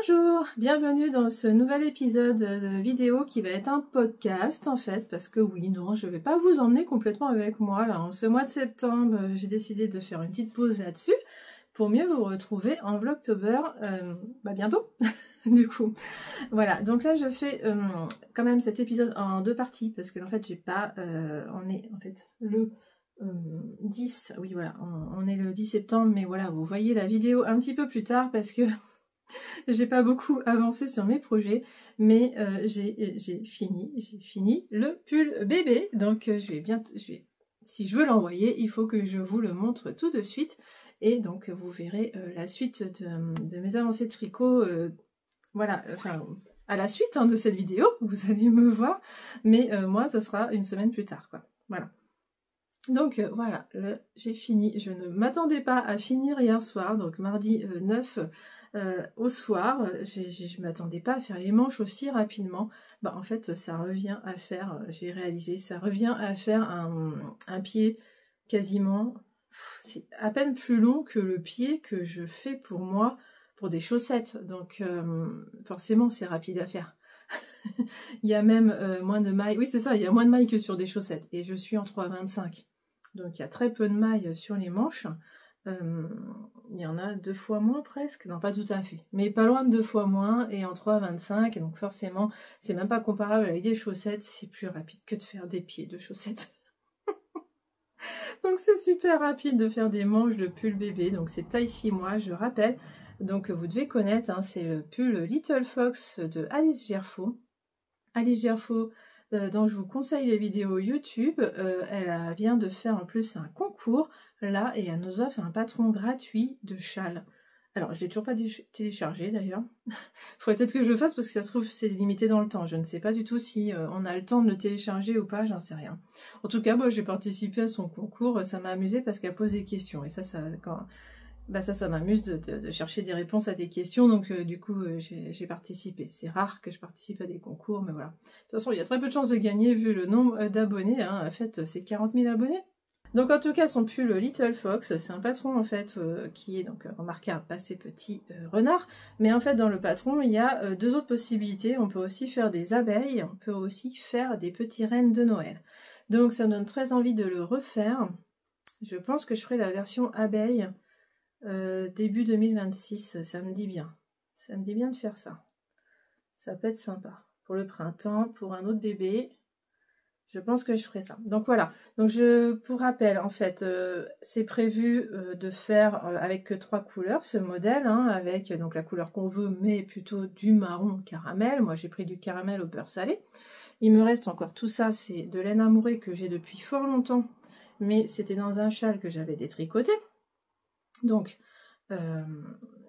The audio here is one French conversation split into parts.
Bonjour, bienvenue dans ce nouvel épisode de vidéo qui va être un podcast en fait, parce que oui, non, je vais pas vous emmener complètement avec moi là. En ce mois de septembre, j'ai décidé de faire une petite pause là-dessus pour mieux vous retrouver en Vlogtober bientôt du coup. Voilà, donc là je fais quand même cet épisode en deux parties parce que en fait j'ai pas, on est en fait le 10, oui voilà, on est le 10 septembre, mais voilà, vous voyez la vidéo un petit peu plus tard parce que j'ai pas beaucoup avancé sur mes projets, mais j'ai fini le pull bébé, donc si je veux l'envoyer, il faut que je vous le montre tout de suite, et donc vous verrez la suite de mes avancées de tricot, voilà, enfin à la suite de cette vidéo, vous allez me voir, mais moi ce sera une semaine plus tard, quoi, voilà. Donc voilà, j'ai fini, je ne m'attendais pas à finir hier soir, donc mardi 9 au soir, je ne m'attendais pas à faire les manches aussi rapidement. Bah en fait ça revient à faire, j'ai réalisé, ça revient à faire un pied quasiment, c'est à peine plus long que le pied que je fais pour moi, pour des chaussettes, donc forcément c'est rapide à faire. Il y a même moins de mailles, oui c'est ça, il y a moins de mailles que sur des chaussettes, et je suis en 3,25. Donc il y a très peu de mailles sur les manches. Il y en a 2 fois moins presque. Non, pas tout à fait. Mais pas loin de 2 fois moins et en 3,25. Et donc forcément, c'est même pas comparable avec des chaussettes. C'est plus rapide que de faire des pieds de chaussettes. Donc c'est super rapide de faire des manches de pull bébé. Donc c'est taille 6 mois, je rappelle. Donc vous devez connaître, c'est le pull Little Fox de Alice Gerfaut. Alice Gerfaut, dont je vous conseille les vidéos YouTube, elle vient de faire en plus un concours là, et elle nous offre un patron gratuit de châle. Alors je l'ai toujours pas téléchargé d'ailleurs. Faudrait peut-être que je le fasse parce que ça se trouve c'est limité dans le temps. Je ne sais pas du tout si on a le temps de le télécharger ou pas, j'en sais rien. En tout cas, moi j'ai participé à son concours, ça m'a amusé parce qu'elle pose des questions, et ça ça m'amuse de chercher des réponses à des questions, donc du coup j'ai participé. C'est rare que je participe à des concours, mais voilà. De toute façon, il y a très peu de chances de gagner vu le nombre d'abonnés, en fait c'est 40 000 abonnés. Donc en tout cas, son pull Little Fox, c'est un patron en fait qui est donc remarquable, pas ces petits renards, mais en fait dans le patron il y a deux autres possibilités. On peut aussi faire des abeilles, on peut aussi faire des petits rennes de Noël. Donc ça me donne très envie de le refaire. Je pense que je ferai la version abeille début 2026, ça me dit bien. Ça me dit bien de faire ça. Ça peut être sympa. Pour le printemps, pour un autre bébé, je pense que je ferai ça. Donc voilà. Donc pour rappel, en fait, c'est prévu de faire avec que 3 couleurs ce modèle, avec donc la couleur qu'on veut, mais plutôt du marron caramel. Moi, j'ai pris du caramel au beurre salé. Il me reste encore tout ça, c'est de laine amourée que j'ai depuis fort longtemps, mais c'était dans un châle que j'avais détricoté. Donc,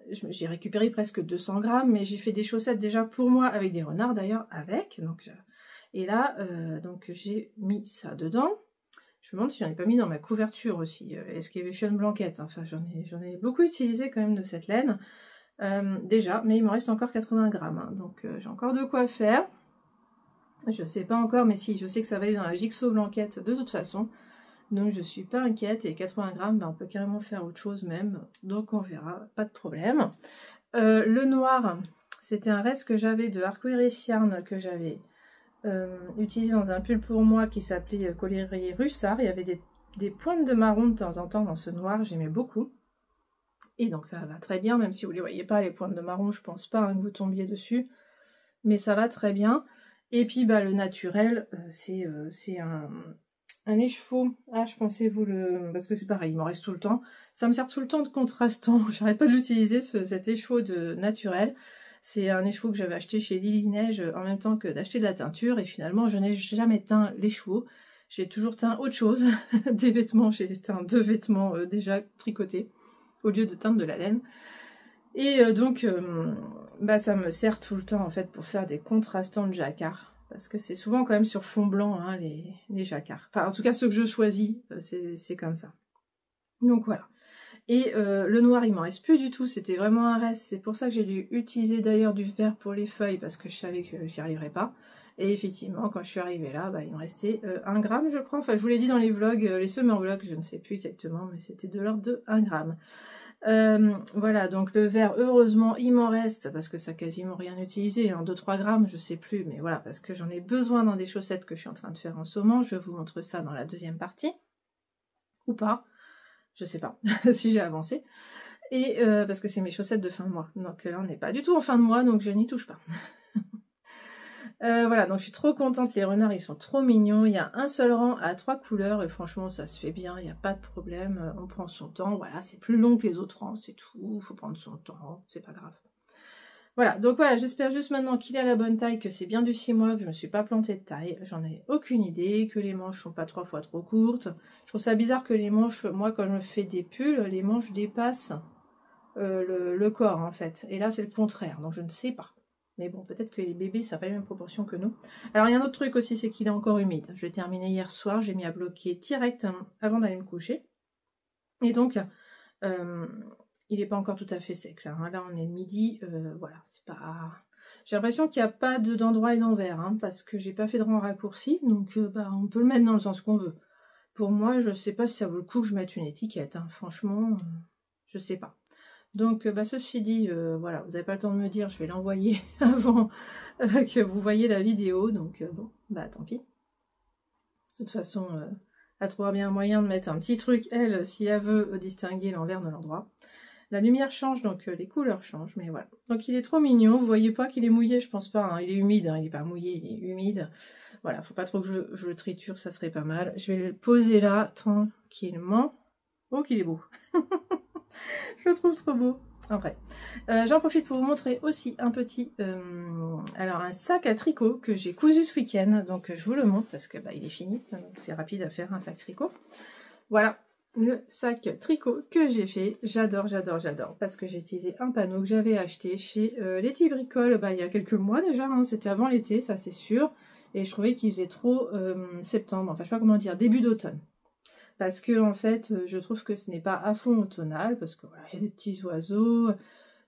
j'ai récupéré presque 200 grammes, mais j'ai fait des chaussettes déjà pour moi, avec des renards d'ailleurs, avec. Donc, et là, donc j'ai mis ça dedans. Je me demande si j'en ai pas mis dans ma couverture aussi, Excavation Blanket. Enfin, j'en ai beaucoup utilisé quand même de cette laine, déjà, mais il me reste encore 80 grammes. Donc, j'ai encore de quoi faire. Je sais pas encore, mais si, je sais que ça va aller dans la Jigsaw Blanket de toute façon. Donc je suis pas inquiète, et 80 grammes, on peut carrément faire autre chose même, donc on verra, pas de problème. Le noir, c'était un reste que j'avais de Arcoiris Yarn, que j'avais utilisé dans un pull pour moi qui s'appelait Collier Russard. Il y avait des pointes de marron de temps en temps dans ce noir, j'aimais beaucoup. Et donc ça va très bien, même si vous ne les voyez pas, les pointes de marron, je pense pas que vous tombiez dessus, mais ça va très bien. Et puis le naturel, c'est un écheveau. Ah, je pensais vous le... Parce que c'est pareil, il m'en reste tout le temps. Ça me sert tout le temps de contrastant. J'arrête pas de l'utiliser, cet écheveau de naturel. C'est un écheveau que j'avais acheté chez Lily Neige en même temps que d'acheter de la teinture. Et finalement, je n'ai jamais teint l'écheveau. J'ai toujours teint autre chose. Des vêtements, j'ai teint 2 vêtements déjà tricotés au lieu de teindre de la laine. Et donc, ça me sert tout le temps en fait pour faire des contrastants de jacquard. Parce que c'est souvent quand même sur fond blanc, les jacquards. Enfin, en tout cas, ceux que je choisis, c'est comme ça. Donc voilà. Et le noir, il m'en reste plus du tout. C'était vraiment un reste. C'est pour ça que j'ai dû utiliser d'ailleurs du vert pour les feuilles, parce que je savais que j'y arriverais pas. Et effectivement, quand je suis arrivée là, il me restait 1 gramme, je crois. Enfin, je vous l'ai dit dans les vlogs, les summer vlogs, je ne sais plus exactement, mais c'était de l'ordre de 1 gramme. Voilà, donc le vert, heureusement, il m'en reste, parce que ça n'a quasiment rien utilisé, hein, 2-3 grammes, je sais plus, mais voilà, parce que j'en ai besoin dans des chaussettes que je suis en train de faire en ce moment. Je vous montre ça dans la deuxième partie, ou pas, je sais pas, si j'ai avancé. Et parce que c'est mes chaussettes de fin de mois, donc là on n'est pas du tout en fin de mois, donc je n'y touche pas. Voilà, donc je suis trop contente, les renards ils sont trop mignons, il y a un seul rang à 3 couleurs et franchement ça se fait bien, il n'y a pas de problème, on prend son temps, voilà, c'est plus long que les autres rangs, c'est tout, il faut prendre son temps, c'est pas grave. Voilà, donc voilà, j'espère juste maintenant qu'il est à la bonne taille, que c'est bien du 6 mois, que je ne me suis pas plantée de taille, j'en ai aucune idée, que les manches sont pas 3 fois trop courtes. Je trouve ça bizarre que les manches, moi quand je me fais des pulls, les manches dépassent le corps en fait, et là c'est le contraire, donc je ne sais pas. Mais bon, peut-être que les bébés, ça n'a pas les mêmes proportions que nous. Alors, il y a un autre truc aussi, c'est qu'il est encore humide. Je l'ai terminé hier soir, j'ai mis à bloquer direct avant d'aller me coucher. Et donc, il n'est pas encore tout à fait sec. Là, hein. Là on est le midi, voilà, c'est pas... J'ai l'impression qu'il n'y a pas d'endroit et d'envers, hein, parce que j'ai pas fait de rang raccourci, donc bah, on peut le mettre dans le sens qu'on veut. Pour moi, je ne sais pas si ça vaut le coup que je mette une étiquette. Hein. Franchement, je ne sais pas. Donc, bah, ceci dit, voilà, vous n'avez pas le temps de me dire, je vais l'envoyer avant que vous voyez la vidéo, donc bon, bah tant pis. De toute façon, elle trouvera bien un moyen de mettre un petit truc, elle, si elle veut distinguer l'envers de l'endroit. La lumière change, donc les couleurs changent, mais voilà. Donc il est trop mignon, vous voyez pas qu'il est mouillé, je pense pas, hein. Il est humide, hein, il n'est pas mouillé, il est humide. Voilà, faut pas trop que je le triture, ça serait pas mal. Je vais le poser là, tranquillement. Oh, qu'il est beau. Je le trouve trop beau. Après, j'en profite pour vous montrer aussi un petit, alors un sac à tricot que j'ai cousu ce week-end. Donc je vous le montre parce que bah, il est fini. C'est rapide à faire un sac tricot. Voilà le sac tricot que j'ai fait. J'adore, j'adore, j'adore. Parce que j'ai utilisé un panneau que j'avais acheté chez Letty Bricole bah, il y a quelques mois déjà. Hein, c'était avant l'été, ça c'est sûr. Et je trouvais qu'il faisait trop septembre. Enfin, je sais pas comment dire, début d'automne. Parce que en fait, je trouve que ce n'est pas à fond automnal, parce que voilà, il y a des petits oiseaux.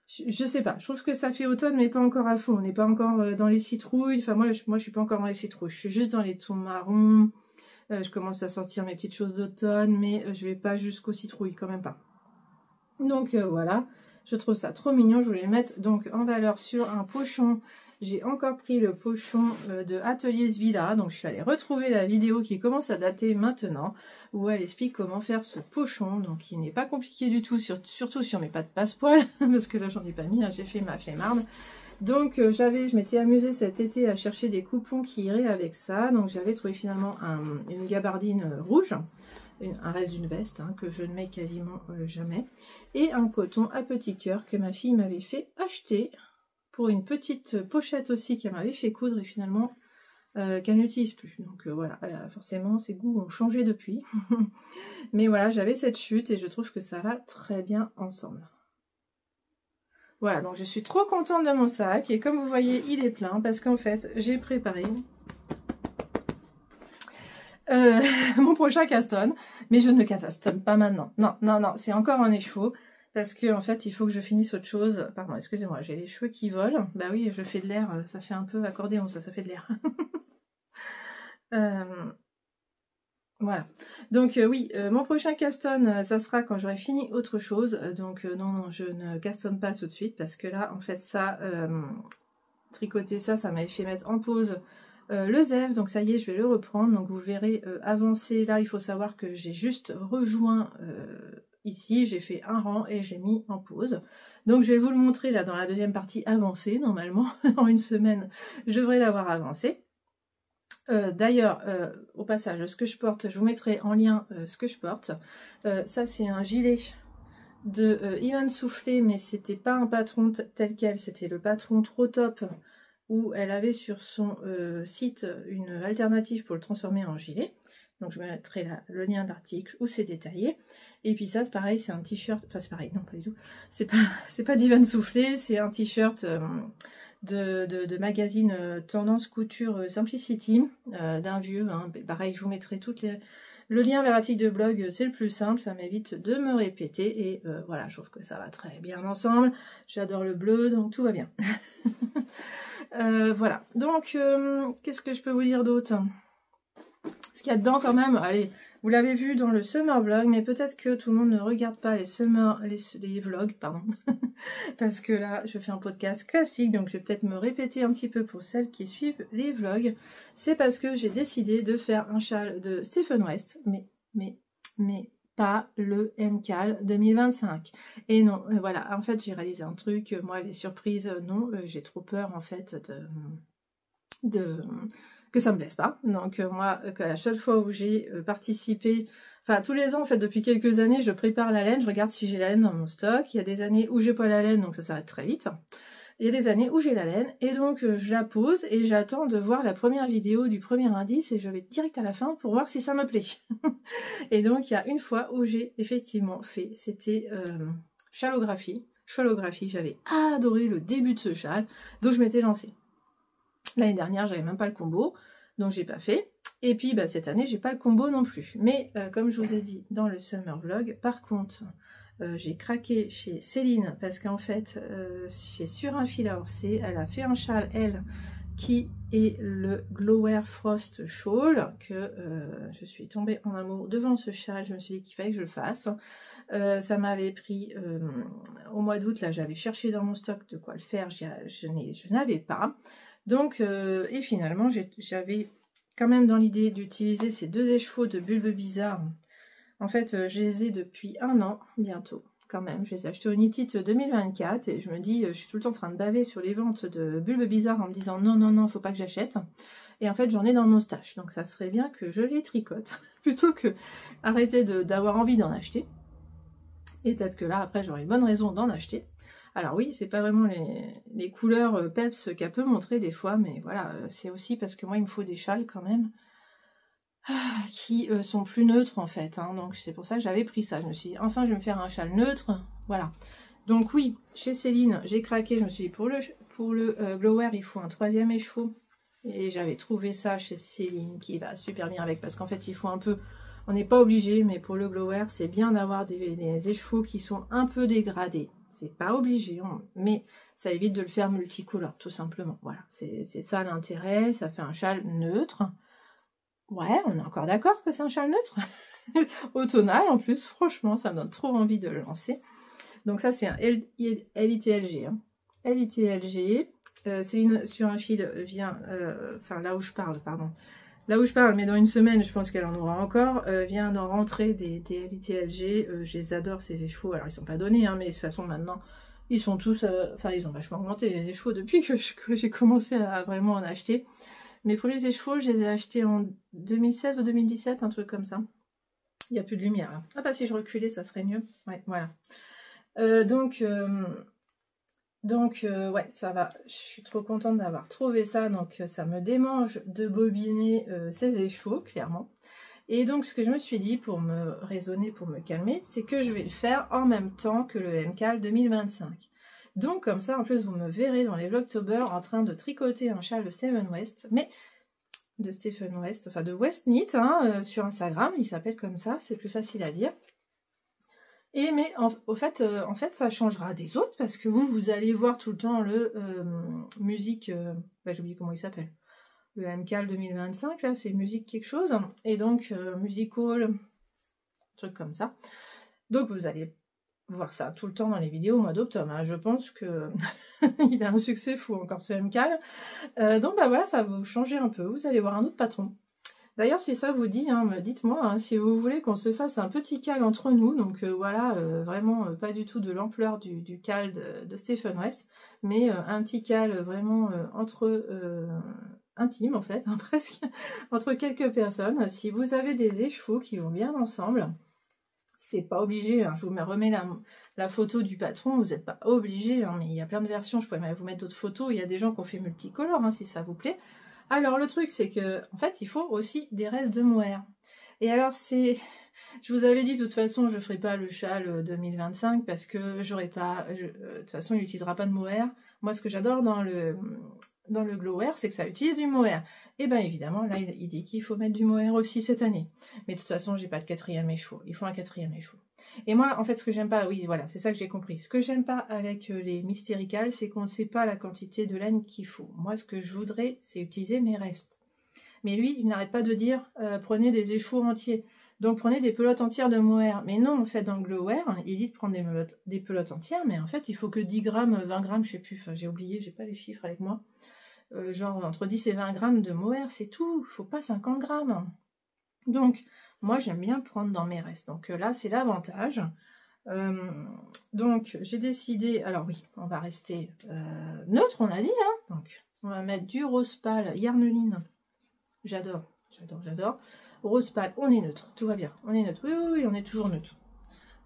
Je sais pas, je trouve que ça fait automne, mais pas encore à fond. On n'est pas encore dans les citrouilles. Enfin, moi, je suis pas encore dans les citrouilles. Je suis juste dans les tons marrons. Je commence à sortir mes petites choses d'automne, mais je vais pas jusqu'aux citrouilles, quand même pas. Donc voilà, je trouve ça trop mignon. Je voulais mettre donc en valeur sur un pochon. J'ai encore pris le pochon de Atelier Villa, donc je suis allée retrouver la vidéo qui commence à dater maintenant, où elle explique comment faire ce pochon, donc il n'est pas compliqué du tout, surtout sur mes pattes passepoil, parce que là j'en ai pas mis, hein, j'ai fait ma flemmarde. Donc je m'étais amusée cet été à chercher des coupons qui iraient avec ça, donc j'avais trouvé finalement une gabardine rouge, un reste d'une veste hein, que je ne mets quasiment jamais, et un coton à petit cœur que ma fille m'avait fait acheter, pour une petite pochette aussi qu'elle m'avait fait coudre et finalement qu'elle n'utilise plus. Donc voilà, forcément ses goûts ont changé depuis. Mais voilà, j'avais cette chute et je trouve que ça va très bien ensemble. Voilà, donc je suis trop contente de mon sac et comme vous voyez, il est plein parce qu'en fait, j'ai préparé mon prochain caston, mais je ne le castonne pas maintenant. Non, non, non, c'est encore un écheveau. Parce que en fait, il faut que je finisse autre chose. Pardon, excusez-moi, j'ai les cheveux qui volent. Bah oui, je fais de l'air, ça fait un peu accordéon, ça fait de l'air. Voilà. Donc oui, mon prochain caston, ça sera quand j'aurai fini autre chose. Donc non, non, je ne castonne pas tout de suite parce que là, en fait, ça, tricoter ça, ça m'avait fait mettre en pause le zève. Donc ça y est, je vais le reprendre. Donc vous verrez avancer. Là, il faut savoir que j'ai juste rejoint... ici, j'ai fait un rang et j'ai mis en pause. Donc je vais vous le montrer là dans la deuxième partie avancée. Normalement, en une semaine, je devrais l'avoir avancé. D'ailleurs, au passage, ce que je porte, je vous mettrai en lien ce que je porte. Ça, c'est un gilet de Ivan Soufflé, mais c'était pas un patron tel quel, c'était le patron trop top où elle avait sur son site une alternative pour le transformer en gilet. Donc je mettrai le lien de l'article où c'est détaillé. Et puis ça, c'est pareil, c'est un t-shirt. Enfin, c'est pareil, non, pas du tout. C'est pas d'Ivan Soufflé, c'est un t-shirt de magazine Tendance Couture Simplicity, d'un vieux. Hein. Pareil, je vous mettrai le lien vers l'article de blog, c'est le plus simple, ça m'évite de me répéter. Et voilà, je trouve que ça va très bien ensemble. J'adore le bleu, donc tout va bien. Voilà, donc qu'est-ce que je peux vous dire d'autre ? Ce qu'il y a dedans quand même, allez, vous l'avez vu dans le summer vlog, mais peut-être que tout le monde ne regarde pas les vlogs, pardon. Parce que là, je fais un podcast classique, donc je vais peut-être me répéter un petit peu pour celles qui suivent les vlogs. C'est parce que j'ai décidé de faire un châle de Stephen West, mais pas le MCAL 2025. Et non, voilà, en fait, j'ai réalisé un truc, moi, les surprises, non, j'ai trop peur, en fait, que ça me plaise pas. Donc moi, que la seule fois où j'ai participé, enfin tous les ans en fait depuis quelques années, je prépare la laine, je regarde si j'ai la laine dans mon stock. Il y a des années où j'ai pas la laine, donc ça s'arrête très vite. Il y a des années où j'ai la laine et donc je la pose et j'attends de voir la première vidéo du premier indice et je vais direct à la fin pour voir si ça me plaît. Et donc il y a une fois où j'ai effectivement fait, c'était chalographie, j'avais adoré le début de ce châle, donc je m'étais lancée. L'année dernière, j'avais même pas le combo, donc j'ai pas fait. Et puis bah, cette année, j'ai pas le combo non plus. Mais comme je vous ai dit dans le summer vlog, par contre, j'ai craqué chez Céline parce qu'en fait, chez Sur un fil à Orser, elle a fait un châle, elle, qui est le Glow Frost Shawl, que je suis tombée en amour devant ce châle. Je me suis dit qu'il fallait que je le fasse. Ça m'avait pris au mois d'août, là j'avais cherché dans mon stock de quoi le faire, je n'avais pas. Donc, et finalement, j'avais quand même dans l'idée d'utiliser ces deux échevaux de Bulbe Bizarre. En fait, je les ai depuis 1 an, bientôt, quand même. Je les ai achetés au Knit-It 2024 et je me dis, je suis tout le temps en train de baver sur les ventes de Bulbe Bizarre en me disant non, non, non, faut pas que j'achète. Et en fait, j'en ai dans mon stash. Donc, ça serait bien que je les tricote plutôt que arrêter d'avoir envie d'en acheter. Et peut-être que là, après, j'aurai une bonne raison d'en acheter. Alors oui, c'est pas vraiment les couleurs peps qu'elle peut montrer des fois, mais voilà, c'est aussi parce que moi, il me faut des châles quand même qui sont plus neutres en fait. Hein, donc c'est pour ça que j'avais pris ça. Je me suis dit, enfin, je vais me faire un châle neutre. Voilà. Donc oui, chez Céline, j'ai craqué. Je me suis dit, pour le Glower, il faut un 3e écheveau. Et j'avais trouvé ça chez Céline qui va super bien avec, parce qu'en fait, il faut un peu... On n'est pas obligé, mais pour le Glower, c'est bien d'avoir des écheveaux qui sont un peu dégradés. C'est pas obligé, mais ça évite de le faire multicolore, tout simplement. Voilà, c'est ça l'intérêt. Ça fait un châle neutre. Ouais, on est encore d'accord que c'est un châle neutre. Automnal, en plus, franchement, ça me donne trop envie de le lancer. Donc ça, c'est un LITLG. Hein. LITLG. Céline sur un fil vient... Enfin, là où je parle, pardon. Là où je parle, mais dans une semaine, je pense qu'elle en aura encore, vient d'en rentrer des LITLG. Je les adore, ces écheveaux. Alors, ils sont pas donnés, hein, mais de toute façon, maintenant, ils sont tous... Enfin, ils ont vachement augmenté, les écheveaux, depuis que j'ai commencé à vraiment en acheter. Mes premiers écheveaux, je les ai achetés en 2016 ou 2017, un truc comme ça. Il n'y a plus de lumière, là. Ah bah, si je reculais, ça serait mieux. Ouais, voilà. Ouais, ça va. Je suis trop contente d'avoir trouvé ça. Donc, ça me démange de bobiner ces écheveaux, clairement. Et donc, ce que je me suis dit, pour me raisonner, pour me calmer, c'est que je vais le faire en même temps que le MCAL 2025. Donc, comme ça, en plus, vous me verrez dans les Vlogtober en train de tricoter un châle de Stephen West, mais de Stephen West, enfin de West Knit, hein, sur Instagram, il s'appelle comme ça, c'est plus facile à dire. Et mais en fait, ça changera des autres parce que vous allez voir tout le temps le musique, j'ai oublié comment il s'appelle, le MCAL 2025, là c'est musique quelque chose, et donc musical, truc comme ça. Donc vous allez voir ça tout le temps dans les vidéos au mois d'octobre. Hein. Je pense que il a un succès fou encore ce MCAL. Donc bah voilà, ça va vous changer un peu. Vous allez voir un autre patron. D'ailleurs, si ça vous dit, hein, dites-moi hein, si vous voulez qu'on se fasse un petit cal entre nous. Donc voilà, vraiment pas du tout de l'ampleur du cal de Stephen West, mais un petit cal vraiment intime en fait, hein, presque, entre quelques personnes. Si vous avez des écheveaux qui vont bien ensemble, c'est pas obligé, hein, je vous remets la photo du patron, vous n'êtes pas obligé, hein, mais il y a plein de versions, je pourrais même vous mettre d'autres photos, il y a des gens qui ont fait multicolore, hein, si ça vous plaît. Alors le truc c'est que, en fait, il faut aussi des restes de mohair. Et alors je vous avais dit de toute façon, je ne ferai pas le châle 2025 parce que j'aurais pas, de toute façon il n'utilisera pas de mohair. Moi ce que j'adore dans le Glower, c'est que ça utilise du mohair. Et bien évidemment, là, il dit qu'il faut mettre du mohair aussi cette année. Mais de toute façon, j'ai pas de 4e écheveau. Il faut un 4e écheveau. Et moi, en fait, ce que j'aime pas, oui, voilà, c'est ça que j'ai compris. Ce que j'aime pas avec les Mystéricales, c'est qu'on ne sait pas la quantité de laine qu'il faut. Moi, ce que je voudrais, c'est utiliser mes restes. Mais lui, il n'arrête pas de dire prenez des échos entiers. Donc prenez des pelotes entières de mohair. Mais non, en fait, dans le Glowwear, il dit de prendre des pelotes entières, mais en fait, il faut que 10 grammes, 20 grammes, je sais plus, enfin, j'ai oublié, j'ai pas les chiffres avec moi. Genre entre 10 et 20 grammes de mohair, c'est tout. Il faut pas 50 grammes. Donc, moi, j'aime bien prendre dans mes restes. Donc là, c'est l'avantage. Donc, j'ai décidé... Alors oui, on va rester neutre, on a dit. Hein, donc, on va mettre du rose pâle, Yarneline. J'adore, j'adore, j'adore. Rose pâle, on est neutre, tout va bien. On est neutre, oui, oui, oui, on est toujours neutre.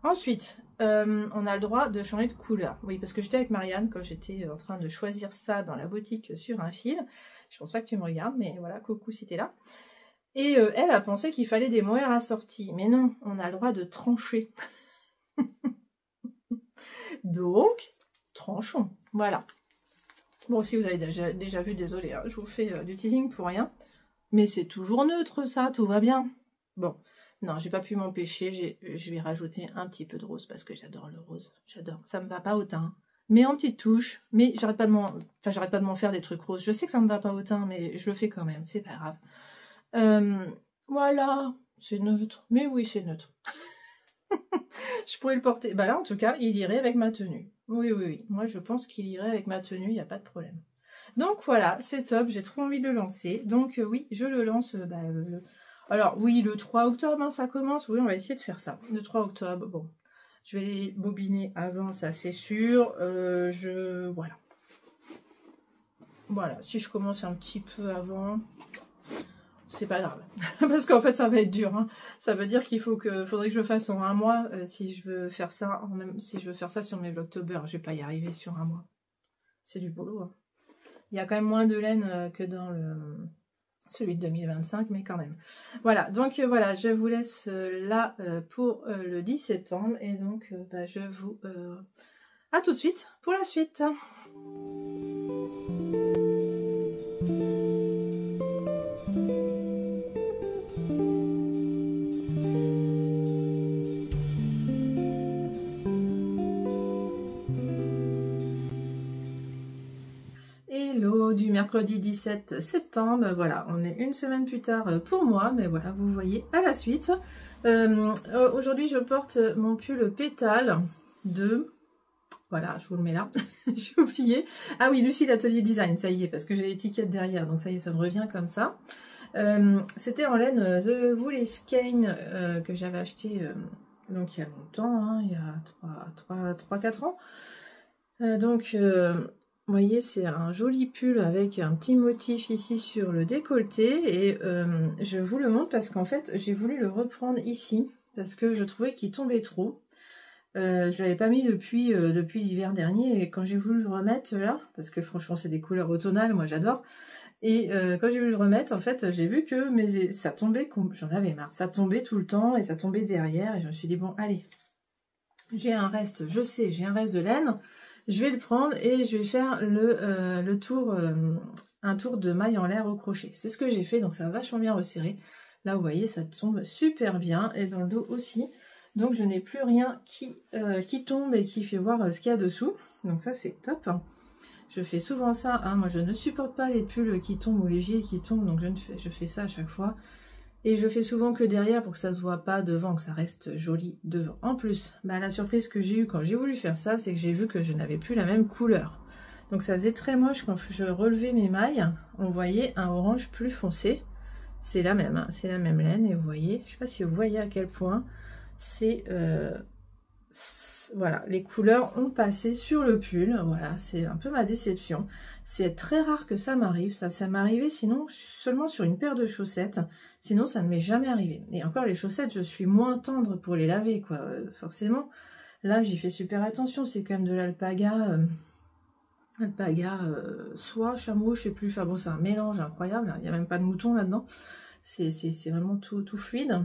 Ensuite, on a le droit de changer de couleur. Oui, parce que j'étais avec Marianne quand j'étais en train de choisir ça dans la boutique sur un fil. Je pense pas que tu me regardes, mais voilà, coucou si t'es là. Et elle a pensé qu'il fallait des mohair assortis. Mais non, on a le droit de trancher. Donc, tranchons. Voilà. Bon, si vous avez déjà vu, désolé, hein, je vous fais du teasing pour rien. Mais c'est toujours neutre, ça, tout va bien. Bon, non, j'ai pas pu m'empêcher. Je vais rajouter un petit peu de rose parce que j'adore le rose. J'adore. Ça me va pas au teint. Mais en petite touche. Mais j'arrête pas de m'en faire des trucs roses. Je sais que ça me va pas au teint, mais je le fais quand même. C'est pas grave. Voilà, c'est neutre. Mais oui, c'est neutre. Je pourrais le porter. Bah là, en tout cas, il irait avec ma tenue. Oui, oui, oui. Moi, je pense qu'il irait avec ma tenue. Il n'y a pas de problème. Donc voilà, c'est top. J'ai trop envie de le lancer. Donc oui, je le lance. Alors oui, le 3 octobre, hein, ça commence. Oui, on va essayer de faire ça. Le 3 octobre, bon. Je vais les bobiner avant, ça c'est sûr. Voilà. Voilà, si je commence un petit peu avant... C'est pas grave, parce qu'en fait ça va être dur. Hein. Ça veut dire faudrait que je le fasse en un mois si je veux faire ça, si je veux faire ça sur mes Vlogtober. Je vais pas y arriver sur un mois. C'est du boulot. Hein. Il y a quand même moins de laine que dans celui de 2025, mais quand même. Voilà, donc voilà, je vous laisse là pour le 10 septembre et donc je vous à tout de suite pour la suite. Du mercredi 17 septembre, voilà, on est une semaine plus tard pour moi, mais voilà, vous voyez à la suite. Aujourd'hui, je porte mon pull pétale de... Voilà, je vous le mets là, j'ai oublié. Ah oui, Lucie l'atelier design, ça y est, parce que j'ai l'étiquette derrière, donc ça y est, ça me revient comme ça. C'était en laine The Wool Skein que j'avais acheté donc il y a longtemps, hein, il y a 3-4 ans. Vous voyez, c'est un joli pull avec un petit motif ici sur le décolleté et je vous le montre parce qu'en fait j'ai voulu le reprendre ici parce que je trouvais qu'il tombait trop. Je l'avais pas mis depuis l'hiver dernier et quand j'ai voulu le remettre là, parce que franchement c'est des couleurs automnales, moi j'adore, et quand j'ai voulu le remettre en fait j'ai vu que ça tombait, j'en avais marre, ça tombait tout le temps et ça tombait derrière et je me suis dit bon allez, j'ai un reste, je sais, j'ai un reste de laine. Je vais le prendre et je vais faire le tour, un tour de maille en l'air au crochet. C'est ce que j'ai fait, donc ça va vachement bien resserrer. Là, vous voyez, ça tombe super bien et dans le dos aussi. Donc, je n'ai plus rien qui tombe et qui fait voir ce qu'il y a dessous. Donc ça, c'est top. Je fais souvent ça. Hein. Moi, je ne supporte pas les pulls qui tombent ou les gilets qui tombent, donc je fais ça à chaque fois. Et je fais souvent que derrière pour que ça se voit pas devant, que ça reste joli devant. En plus, la surprise que j'ai eue quand j'ai voulu faire ça, c'est que j'ai vu que je n'avais plus la même couleur. Donc ça faisait très moche quand je relevais mes mailles. On voyait un orange plus foncé. C'est la même, hein, c'est la même laine. Et vous voyez, je ne sais pas si vous voyez à quel point c'est... voilà, les couleurs ont passé sur le pull. Voilà, c'est un peu ma déception. C'est très rare que ça m'arrive. Ça m'est arrivé sinon seulement sur une paire de chaussettes. Sinon, ça ne m'est jamais arrivé. Et encore, les chaussettes, je suis moins tendre pour les laver, quoi. Forcément, là, j'y fais super attention. C'est quand même de l'alpaga. Soie, chameau, je sais plus. Enfin bon, c'est un mélange incroyable. Il n'y a même pas de mouton là-dedans. C'est vraiment tout fluide.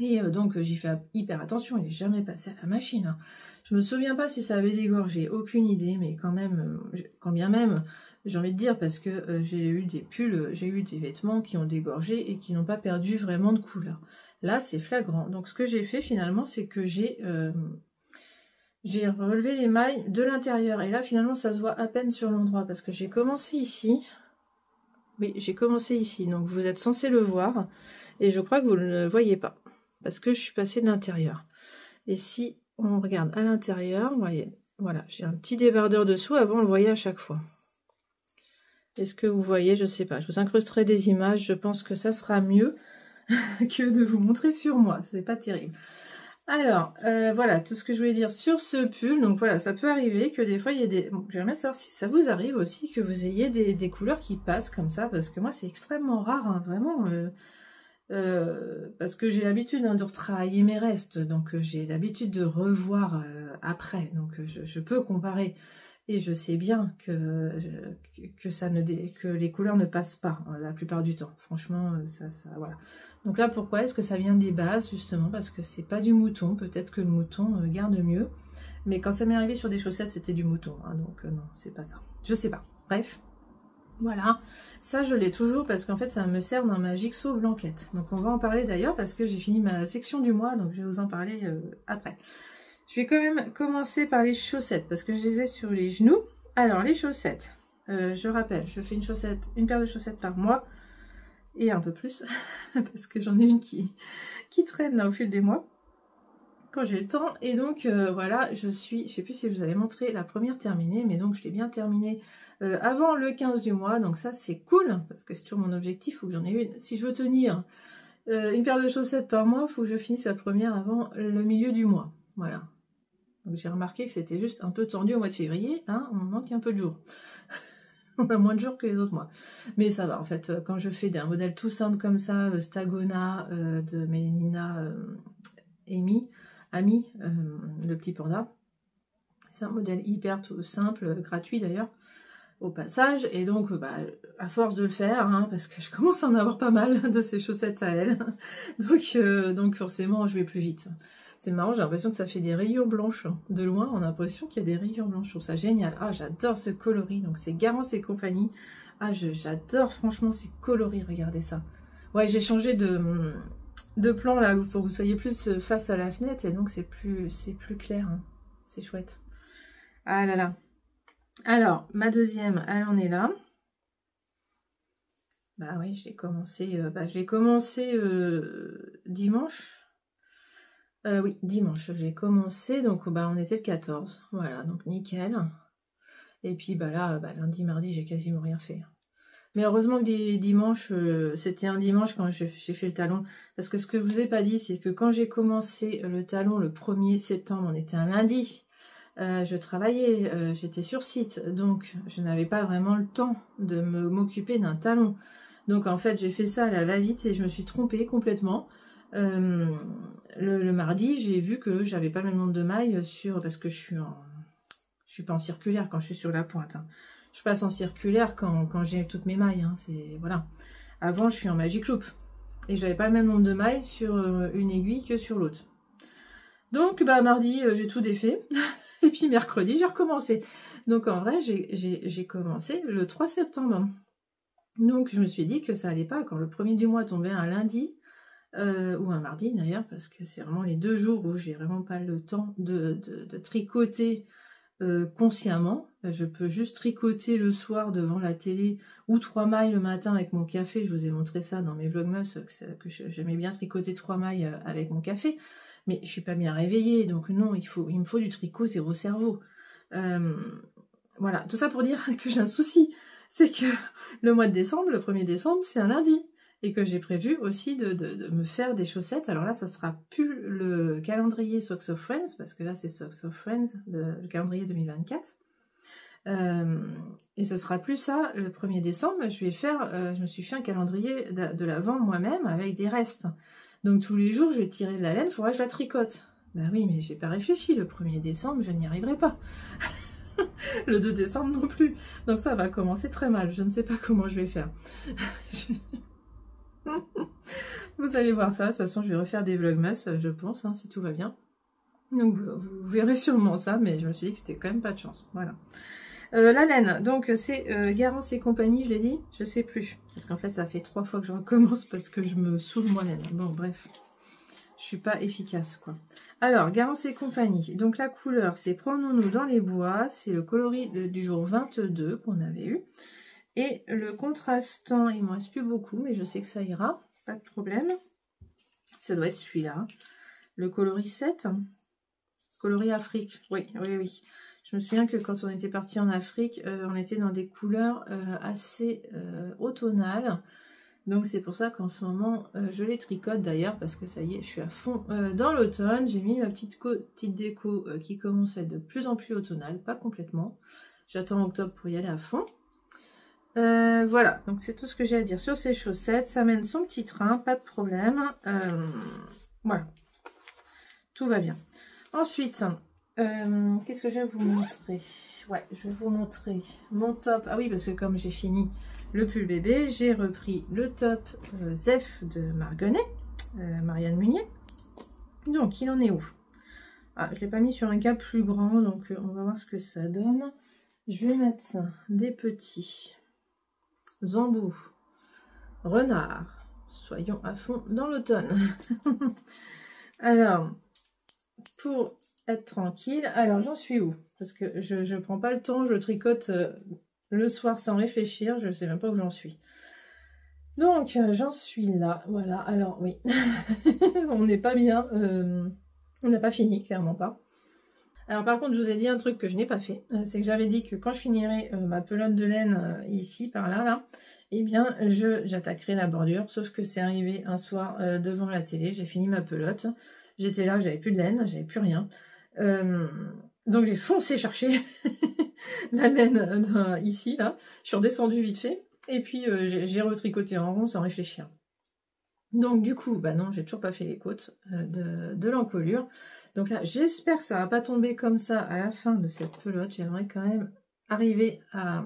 Et donc j'y fais hyper attention, il n'est jamais passé à la machine. Hein. Je me souviens pas si ça avait dégorgé, aucune idée, mais quand même, quand bien même, j'ai envie de dire, parce que j'ai eu des pulls, j'ai eu des vêtements qui ont dégorgé et qui n'ont pas perdu vraiment de couleur. Là, c'est flagrant. Donc ce que j'ai fait finalement, c'est que j'ai relevé les mailles de l'intérieur. Et là, finalement, ça se voit à peine sur l'endroit, parce que j'ai commencé ici. Oui, j'ai commencé ici, donc vous êtes censé le voir. Et je crois que vous ne le voyez pas, parce que je suis passée de l'intérieur. Et si on regarde à l'intérieur, vous voyez, voilà, j'ai un petit débardeur dessous, avant on le voyait à chaque fois. Est-ce que vous voyez? Je sais pas, je vous incrusterai des images, je pense que ça sera mieux que de vous montrer sur moi, c'est pas terrible. Alors, voilà, tout ce que je voulais dire sur ce pull. Donc voilà, ça peut arriver que des fois, il y ait des... Bon, j'aimerais savoir si ça vous arrive aussi, que vous ayez des couleurs qui passent comme ça, parce que moi, c'est extrêmement rare, hein, vraiment, parce que j'ai l'habitude de retravailler mes restes, donc j'ai l'habitude de revoir après, donc je peux comparer. Et je sais bien que les couleurs ne passent pas la plupart du temps. Franchement, ça voilà. Donc là, pourquoi est-ce que ça vient des bases? Justement, parce que c'est pas du mouton. Peut-être que le mouton garde mieux. Mais quand ça m'est arrivé sur des chaussettes, c'était du mouton. Hein, donc non, c'est pas ça. Je sais pas. Bref. Voilà. Ça, je l'ai toujours parce qu'en fait, ça me sert dans ma Jigsaw blanquette. Donc on va en parler d'ailleurs parce que j'ai fini ma section du mois. Donc je vais vous en parler après. Je vais quand même commencer par les chaussettes parce que je les ai sur les genoux. Alors les chaussettes, je rappelle, je fais une paire de chaussettes par mois et un peu plus parce que j'en ai une qui traîne là au fil des mois quand j'ai le temps. Et donc voilà, je sais plus si je vous avais montré la première terminée, mais donc je l'ai bien terminée avant le 15 du mois. Donc ça c'est cool parce que c'est toujours mon objectif, il faut que j'en ai une. Si je veux tenir une paire de chaussettes par mois, il faut que je finisse la première avant le milieu du mois. Voilà. Donc j'ai remarqué que c'était juste un peu tendu au mois de février, hein, on manque un peu de jours. On a moins de jours que les autres mois. Mais ça va, en fait, quand je fais un modèle tout simple comme ça, Stagona de Mélina Ami, le petit panda. C'est un modèle hyper tout simple, gratuit d'ailleurs, au passage. Et donc, à force de le faire, hein, parce que je commence à en avoir pas mal de ces chaussettes à elle, donc forcément, je vais plus vite. C'est marrant, j'ai l'impression que ça fait des rayures blanches. De loin, on a l'impression qu'il y a des rayures blanches. Je trouve ça génial. Ah, j'adore ce coloris. Donc, c'est Garance et compagnie. Ah, j'adore franchement ces coloris. Regardez ça. Ouais, j'ai changé de plan là pour que vous soyez plus face à la fenêtre. Et donc, c'est plus clair. Hein. C'est chouette. Ah là là. Alors, ma deuxième, elle en est là. Bah oui, je l'ai commencé dimanche. Oui, dimanche, j'ai commencé, donc on était le 14, voilà, donc nickel. Et puis là, lundi, mardi, j'ai quasiment rien fait. Mais heureusement que dimanche, c'était un dimanche quand j'ai fait le talon, parce que ce que je vous ai pas dit, c'est que quand j'ai commencé le talon le 1er septembre, on était un lundi, je travaillais, j'étais sur site, donc je n'avais pas vraiment le temps de m'occuper d'un talon. Donc en fait, j'ai fait ça à la va-vite et je me suis trompée complètement. Le mardi, j'ai vu que j'avais pas le même nombre de mailles parce que je suis pas en circulaire quand je suis sur la pointe. Hein. Je passe en circulaire quand j'ai toutes mes mailles. Hein, voilà. Avant, je suis en Magic Loop et j'avais pas le même nombre de mailles sur une aiguille que sur l'autre. Donc, mardi, j'ai tout défait. Et puis mercredi, j'ai recommencé. Donc en vrai, j'ai commencé le 3 septembre. Donc je me suis dit que ça allait pas quand le 1er du mois tombait un lundi. Ou un mardi d'ailleurs, parce que c'est vraiment les 2 jours où j'ai vraiment pas le temps de tricoter consciemment. Je peux juste tricoter le soir devant la télé ou 3 mailles le matin avec mon café. Je vous ai montré ça dans mes vlogmas, que j'aimais bien tricoter 3 mailles avec mon café, mais je suis pas bien réveillée, donc non, il me faut du tricot zéro cerveau. Voilà, tout ça pour dire que j'ai un souci, c'est que le mois de décembre, le 1er décembre, c'est un lundi. Et que j'ai prévu aussi de me faire des chaussettes. Alors là, ça sera plus le calendrier Socks of Friends, parce que là, c'est Socks of Friends, le calendrier 2024. Et ce sera plus ça, le 1er décembre, je me suis fait un calendrier de l'Avent moi-même avec des restes. Donc tous les jours, je vais tirer de la laine, il faudra que je la tricote. Ben oui, mais j'ai pas réfléchi, le 1er décembre, je n'y arriverai pas. Le 2 décembre non plus. Donc ça va commencer très mal, je ne sais pas comment je vais faire. Vous allez voir ça, de toute façon je vais refaire des vlogmas, je pense, hein, si tout va bien. Donc vous verrez sûrement ça, mais je me suis dit que c'était quand même pas de chance. Voilà. La laine, donc c'est Garance et compagnie, je l'ai dit, je sais plus. Parce qu'en fait ça fait 3 fois que je recommence parce que je me saoule moi-même. Bon bref, je suis pas efficace quoi. Alors, Garance et compagnie, donc la couleur c'est Promenons-nous dans les bois, c'est le coloris du jour 22 qu'on avait eu. Et le contrastant, il ne me reste plus beaucoup, mais je sais que ça ira, pas de problème. Ça doit être celui-là, le coloris 7, coloris Afrique, oui. Je me souviens que quand on était parti en Afrique, on était dans des couleurs assez automnales. Donc c'est pour ça qu'en ce moment, je les tricote d'ailleurs, parce que ça y est, je suis à fond dans l'automne. J'ai mis ma petite déco qui commence à être de plus en plus automnale, pas complètement. J'attends octobre pour y aller à fond. Voilà, donc c'est tout ce que j'ai à dire sur ces chaussettes. Ça mène son petit train, pas de problème. Voilà, tout va bien. Ensuite, qu'est-ce que je vais vous montrer? Ouais, je vais vous montrer mon top. Ah oui, parce que comme j'ai fini le pull bébé, j'ai repris le top Zef de Marguenet, Marianne Munier. Donc, il en est où? Ah, je ne l'ai pas mis sur un cap plus grand, donc on va voir ce que ça donne. Je vais mettre des petits Zambou, renard. Soyons à fond dans l'automne. Alors, pour être tranquille, alors j'en suis où? Parce que je ne prends pas le temps, je tricote le soir sans réfléchir, je ne sais même pas où j'en suis. Donc, j'en suis là, voilà. Alors, oui, on n'est pas bien, on n'a pas fini, clairement pas. Alors par contre, je vous ai dit un truc que je n'ai pas fait, c'est que j'avais dit que quand je finirais ma pelote de laine ici, par là, eh bien j'attaquerai la bordure, sauf que c'est arrivé un soir devant la télé, j'ai fini ma pelote, j'étais là, j'avais plus de laine, j'avais plus rien, donc j'ai foncé chercher la laine ici, là, je suis redescendue vite fait, et puis j'ai retricoté en rond sans réfléchir. Donc du coup, bah non, j'ai toujours pas fait les côtes de l'encolure. Donc là, j'espère que ça va pas tomber comme ça à la fin de cette pelote. J'aimerais quand même arriver à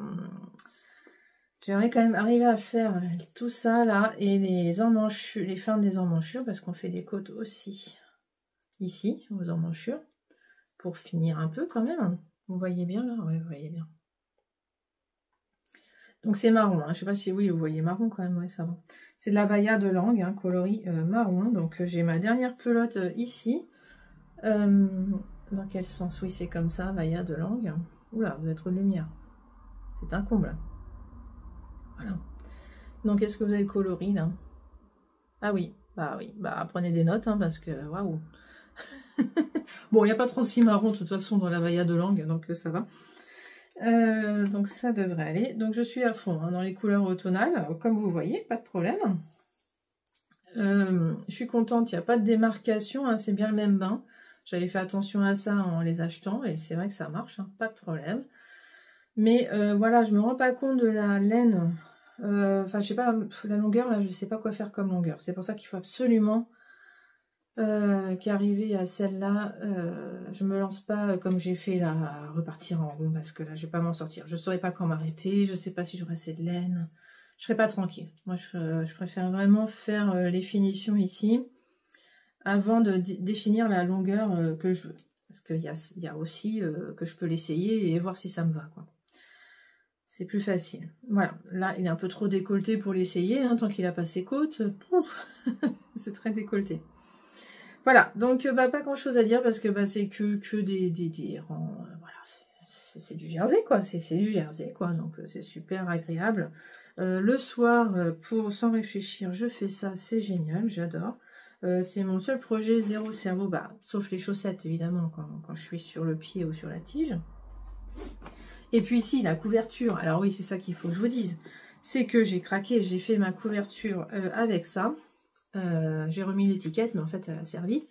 faire tout ça là et les emmanchures, les fins des emmanchures, parce qu'on fait des côtes aussi ici aux emmanchures pour finir un peu quand même. Vous voyez bien là? Ouais, vous voyez bien. Donc c'est marron, hein. Je sais pas si oui, vous voyez marron quand même, ouais, ça va. C'est de la Vaya de Langue, hein, coloris marron. Donc j'ai ma dernière pelote ici. Dans quel sens? Oui, c'est comme ça, Vaya de Langue. Oula, vous êtes trop de lumière. C'est un comble. Voilà. Donc est-ce que vous avez le coloris là? Ah oui, bah prenez des notes, hein, parce que waouh. Bon, il n'y a pas 36 marrons de toute façon dans la Vaya de Langue, donc ça va. Donc ça devrait aller. Donc je suis à fond hein, dans les couleurs automnales, comme vous voyez, pas de problème. Je suis contente, il n'y a pas de démarcation, hein, c'est bien le même bain. J'avais fait attention à ça en les achetant et c'est vrai que ça marche, hein, pas de problème. Mais voilà, je me rends pas compte de la laine. Enfin, je sais pas, la longueur là, je sais pas quoi faire comme longueur. C'est pour ça qu'il faut absolument qu'arriver à celle-là, je me lance pas comme j'ai fait là, à repartir en rond parce que là je vais pas m'en sortir. Je saurais pas quand m'arrêter, je sais pas si j'aurai assez de laine, je serai pas tranquille. Moi je préfère vraiment faire les finitions ici avant de définir la longueur que je veux. Parce qu'il y a aussi que je peux l'essayer et voir si ça me va, quoi. C'est plus facile. Voilà, là il est un peu trop décolleté pour l'essayer, hein, tant qu'il a pas ses côtes. C'est très décolleté. Voilà, donc pas grand chose à dire parce que c'est que des rangs, voilà, c'est du jersey quoi, c'est du jersey quoi, donc c'est super agréable. Le soir, sans réfléchir, je fais ça, c'est génial, j'adore. C'est mon seul projet zéro cerveau, sauf les chaussettes évidemment quand je suis sur le pied ou sur la tige. Et puis ici, la couverture, alors oui c'est ça qu'il faut que je vous dise, c'est que j'ai craqué, j'ai fait ma couverture avec ça. J'ai remis l'étiquette, mais en fait, elle a servi.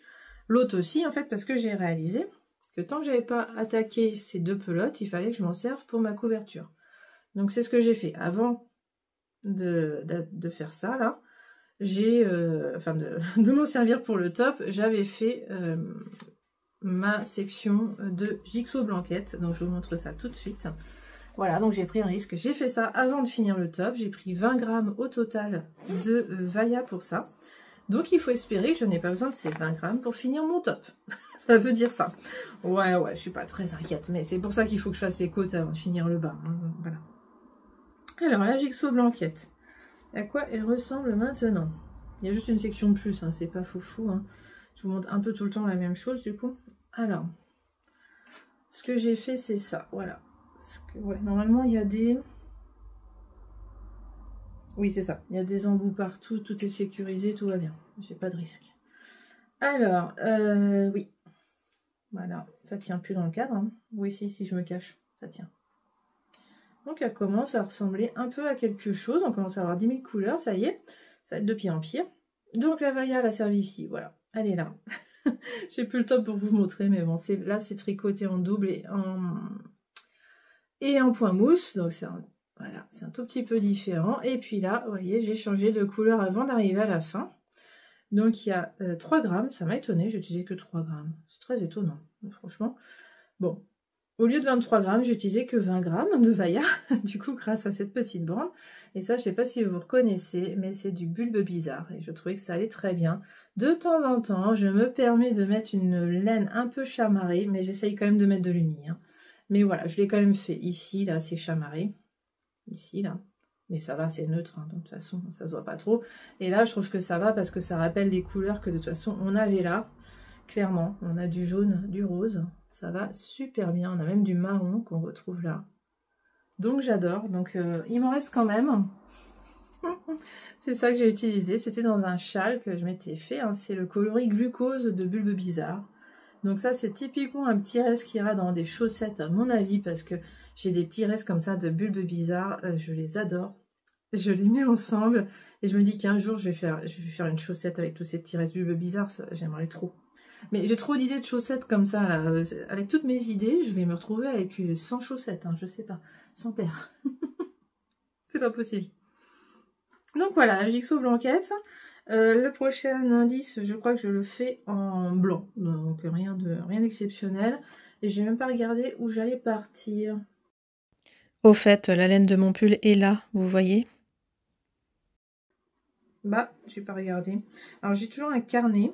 L'autre aussi, en fait, parce que j'ai réalisé que tant que j'avais pas attaqué ces deux pelotes, il fallait que je m'en serve pour ma couverture. Donc, c'est ce que j'ai fait. Avant de faire ça, là, de m'en servir pour le top, j'avais fait ma section de Jigsaw Blanquette. Donc, je vous montre ça tout de suite. Voilà, donc j'ai pris un risque. J'ai fait ça avant de finir le top. J'ai pris 20 grammes au total de Vaya pour ça. Donc il faut espérer que je n'ai pas besoin de ces 20 grammes pour finir mon top. Ça veut dire ça. Ouais, je suis pas très inquiète. Mais c'est pour ça qu'il faut que je fasse les côtes avant de finir le bas. Hein, voilà. Alors la Jigsaw Blanquette. À quoi elle ressemble maintenant? Il y a juste une section de plus. Hein, c'est pas foufou. Hein. Je vous montre un peu tout le temps la même chose du coup. Alors, ce que j'ai fait c'est ça. Voilà. Ouais, normalement il y a des... Oui, c'est ça. Il y a des embouts partout, tout est sécurisé, tout va bien. J'ai pas de risque. Alors, oui. Voilà, ça tient plus dans le cadre. Hein. Oui, si je me cache, ça tient. Donc elle commence à ressembler un peu à quelque chose. On commence à avoir 10 000 couleurs, ça y est. Ça va être de pire en pire. Donc la Vaya, elle a servi ici, voilà. Elle est là. J'ai plus le temps pour vous montrer, mais bon, là c'est tricoté en double et en point mousse. Donc c'est voilà, c'est un tout petit peu différent. Et puis là, vous voyez, j'ai changé de couleur avant d'arriver à la fin. Donc il y a 3 grammes, ça m'a étonné, j'ai utilisé que 3 grammes. C'est très étonnant, franchement. Bon, au lieu de 23 grammes, j'ai utilisé que 20 grammes de Vaya, du coup grâce à cette petite bande. Et ça, je ne sais pas si vous reconnaissez, mais c'est du Bulbe Bizarre. Et je trouvais que ça allait très bien. De temps en temps, je me permets de mettre une laine un peu chamarrée, mais j'essaye quand même de mettre de l'uni. Hein. Mais voilà, je l'ai quand même fait ici, là, c'est chamarré. Ici, là. Mais ça va, c'est neutre, hein, donc de toute façon, ça se voit pas trop. Et là, je trouve que ça va parce que ça rappelle les couleurs que de toute façon, on avait là. Clairement, on a du jaune, du rose. Ça va super bien. On a même du marron qu'on retrouve là. Donc j'adore. Donc il m'en reste quand même. C'est ça que j'ai utilisé. C'était dans un châle que je m'étais fait. Hein. C'est le coloris glucose de Bulbe Bizarre. Donc ça, c'est typiquement un petit reste qui ira dans des chaussettes à mon avis, parce que j'ai des petits restes comme ça de Bulbe Bizarre, je les adore. Je les mets ensemble et je me dis qu'un jour, je vais faire une chaussette avec tous ces petits restes Bulbe Bizarre, j'aimerais trop. Mais j'ai trop d'idées de chaussettes comme ça, là. Avec toutes mes idées, je vais me retrouver avec 100 chaussettes, hein, je sais pas, 100 paires. C'est pas possible. Donc voilà, Jigsaw Blanquette. Le prochain indice, je crois que je le fais en blanc, donc rien d'exceptionnel. Et j'ai même pas regardé où j'allais partir. Au fait, la laine de mon pull est là, vous voyez? Bah, j'ai pas regardé. Alors j'ai toujours un carnet.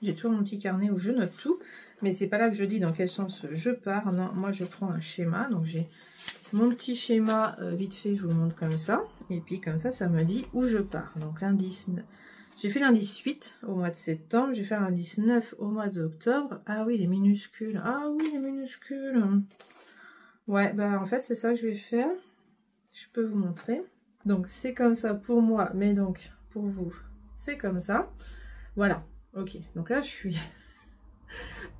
J'ai toujours mon petit carnet où je note tout, mais c'est pas là que je dis dans quel sens je pars. Non, moi je prends un schéma, donc j'ai mon petit schéma vite fait, je vous montre comme ça, et puis comme ça me dit où je pars. Donc l'indice, j'ai fait l'indice 8 au mois de septembre, j'ai fait l'indice 9 au mois d'octobre. Ah oui, les minuscules, ah oui, les minuscules. Ouais, bah en fait c'est ça que je vais faire. Je peux vous montrer. Donc c'est comme ça pour moi, mais donc pour vous, c'est comme ça. Voilà. Ok, donc là je suis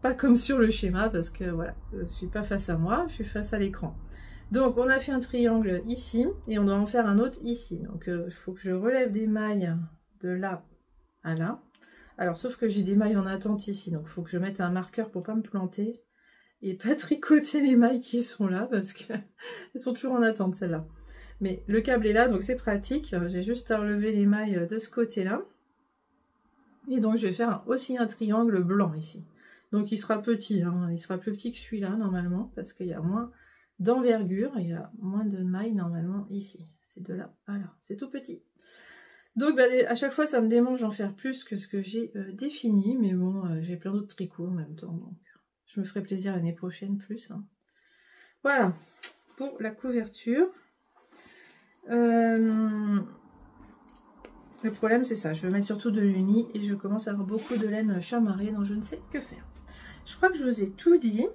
pas comme sur le schéma parce que voilà, je suis pas face à moi, je suis face à l'écran. Donc on a fait un triangle ici et on doit en faire un autre ici. Donc il faut que je relève des mailles de là à là. Alors sauf que j'ai des mailles en attente ici, donc il faut que je mette un marqueur pour pas me planter et pas tricoter les mailles qui sont là parce qu'elles sont toujours en attente celles-là. Mais le câble est là, donc c'est pratique. J'ai juste à relever les mailles de ce côté-là. Et donc je vais faire aussi un triangle blanc ici. Donc il sera petit, hein. Il sera plus petit que celui-là normalement, parce qu'il y a moins d'envergure, il y a moins de mailles normalement ici. C'est de là, voilà, c'est tout petit. Donc bah, à chaque fois ça me démange d'en faire plus que ce que j'ai défini, mais bon, j'ai plein d'autres tricots en même temps, donc je me ferai plaisir l'année prochaine plus. Hein. Voilà, pour la couverture. Le problème c'est ça, je vais mettre surtout de l'uni et je commence à avoir beaucoup de laine chamarrée donc je ne sais que faire. Je crois que je vous ai tout dit.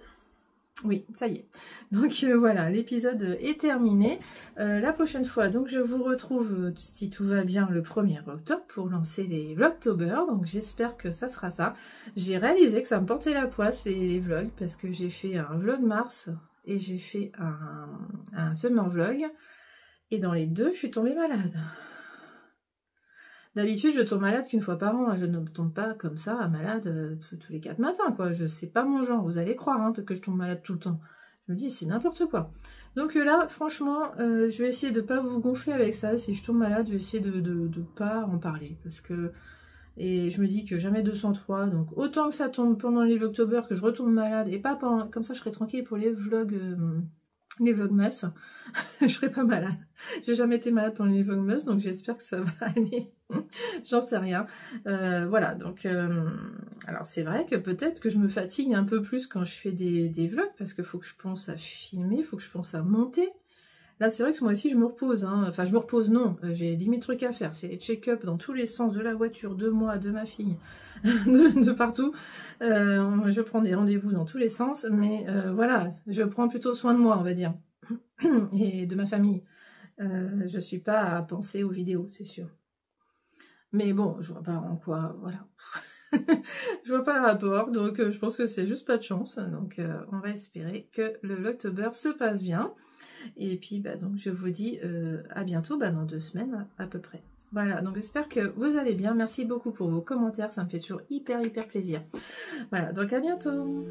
Oui, ça y est. Donc voilà, l'épisode est terminé. La prochaine fois, donc je vous retrouve, si tout va bien, le 1er octobre pour lancer les Vlogtober. Donc j'espère que ça sera ça. J'ai réalisé que ça me portait la poisse les vlogs parce que j'ai fait un vlog mars et j'ai fait un summer vlog. Et dans les deux, je suis tombée malade. D'habitude, je tombe malade qu'une fois par an. Je ne tombe pas comme ça, malade tous les 4 matins, quoi. C'est pas mon genre, vous allez croire, hein, que je tombe malade tout le temps. Je me dis, c'est n'importe quoi. Donc là, franchement, je vais essayer de pas vous gonfler avec ça. Si je tombe malade, je vais essayer de pas en parler. Parce que... Et je me dis que jamais 203. Donc autant que ça tombe pendant les Vlogtober, que je retombe malade. Et pas pendant... Comme ça, je serai tranquille pour les vlogs... les vlogmas, je serai pas malade. J'ai jamais été malade pendant les vlogmas, donc j'espère que ça va aller. J'en sais rien. Voilà, donc alors c'est vrai que peut-être que je me fatigue un peu plus quand je fais des vlogs, parce qu'il faut que je pense à filmer, il faut que je pense à monter. Là, c'est vrai que moi aussi, je me repose. Hein. Enfin, je me repose, non. J'ai 10 000 trucs à faire. C'est les check-up dans tous les sens de la voiture, de moi, de ma fille, de partout. Je prends des rendez-vous dans tous les sens. Mais voilà, je prends plutôt soin de moi, on va dire. Et de ma famille. je suis pas à penser aux vidéos, c'est sûr. Mais bon, je vois pas en quoi, voilà. Je vois pas le rapport, donc je pense que c'est juste pas de chance. Donc on va espérer que le Vlogtober se passe bien. Et puis bah, donc je vous dis à bientôt, bah, dans 2 semaines à peu près. Voilà, donc j'espère que vous allez bien. Merci beaucoup pour vos commentaires, ça me fait toujours hyper plaisir. Voilà, donc à bientôt.